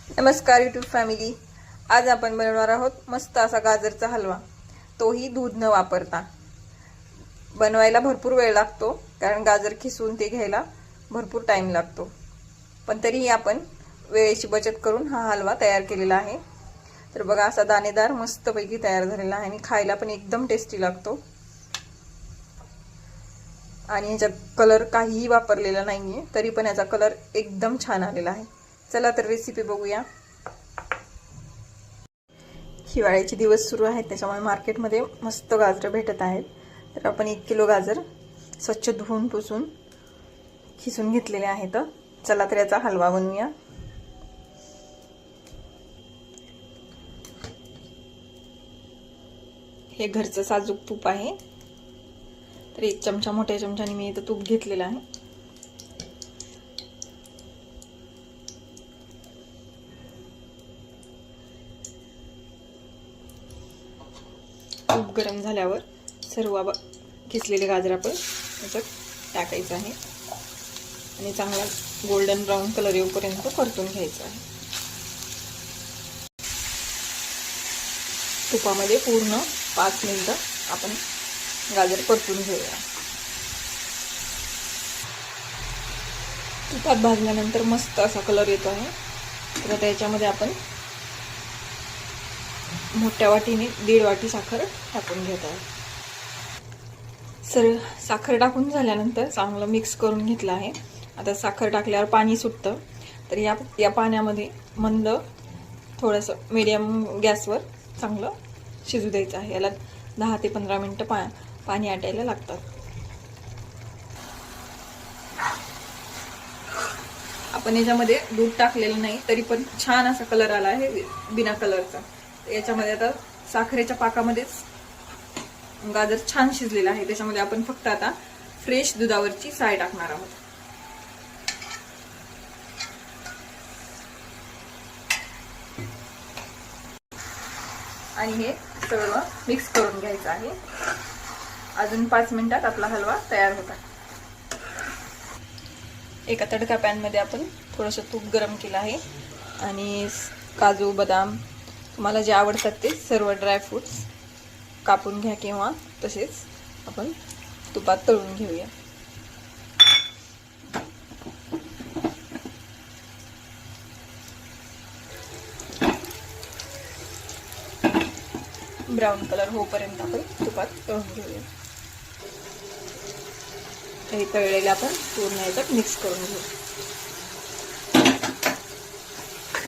नमस्कार YouTube family. आज आपण बनवणार आहोत मस्त असा गाजरचा हलवा, तोही दूध न वापरता. बनवायला भरपूर वेळ लागतो कारण गाजर खिसून ते घ्यायला भरपूर टाइम लागतो, पण तरीही आपण वेळेची बचत करून हा हलवा तयार केलेला आहे. तर बघा, असा दाणेदार मस्तपैकी तयार झालेला आहे आणि खायला पण एकदम टेस्टी लागतो. आणि ह्याच्यात कलर काहीही वापरलेला नाहीये, तरी पण याचा कलर एकदम छान आलेला आहे. चला तर रेसिपी बघूया. हिवाळ्याचे दिवस सुरू आहेत, त्याच्यामुळे मार्केटमध्ये मस्त गाजर भेटत आहेत. तर आपण 1 किलो गाजर स्वच्छ धुवून पुसून खिसून घेतलेले आहेत. चला तर याचा हलवा बनवूया. हे घरचं साजूक तूप आहे, तर 1 चमचा मोठ्या चमच्याने मी इथं तूप घेतलेलं आहे. तूप गरम झाल्यावर सर्व किसलेले गाजर आपण त्याच्यात टाकायचं आहे आणि चांगला गोल्डन ब्राऊन कलर येऊपर्यंत परतून घ्यायचं आहे. तुपामध्ये पूर्ण 5 मिनिटं आपण गाजर परतून घेऊया. तुपात भाजल्यानंतर मस्त असा कलर येतो आहे. तर त्याच्यामध्ये आपण मोठ्या वाटीने 1.5 वाटी साखर टाकून घेत आहोत. साखर टाकून झाल्यानंतर चांगलं मिक्स करून घेतलं आहे. आता साखर टाकल्यावर पाणी सुटतं, तर या पाण्यामध्ये मंद थोडंसं मीडियम गॅसवर चांगलं शिजू द्यायचं आहे. याला 10 ते 15 मिनिटं पाणी आटायला लागतात. आपण याच्यामध्ये दूध टाकलेलं नाही, तरी पण छान असा कलर आला आहे बिना कलरचा. याच्यामध्ये आता साखरेच्या पाकामध्येच गाजर छान शिजलेला आहे. त्याच्यामध्ये आपण फक्त आता फ्रेश दुधावरची साय टाकणार आहोत. आणि हे सगळं मिक्स करून घ्यायचं आहे. अजून 5 मिनिटात आपला हलवा तयार होता. एका तडका पॅन मध्ये आपण थोडंसं तूप गरम केलं आहे आणि काजू, बदाम तुम्हाला जे आवडतात ते सर्व ड्रायफ्रूट्स कापून घ्या किंवा तसेच आपण तुपात तळून घेऊया. ब्राऊन कलर होईपर्यंत आपण तुपात तळून घेऊया. हे तळलेले आपण पूर्ण याच्यात मिक्स करून घेऊ.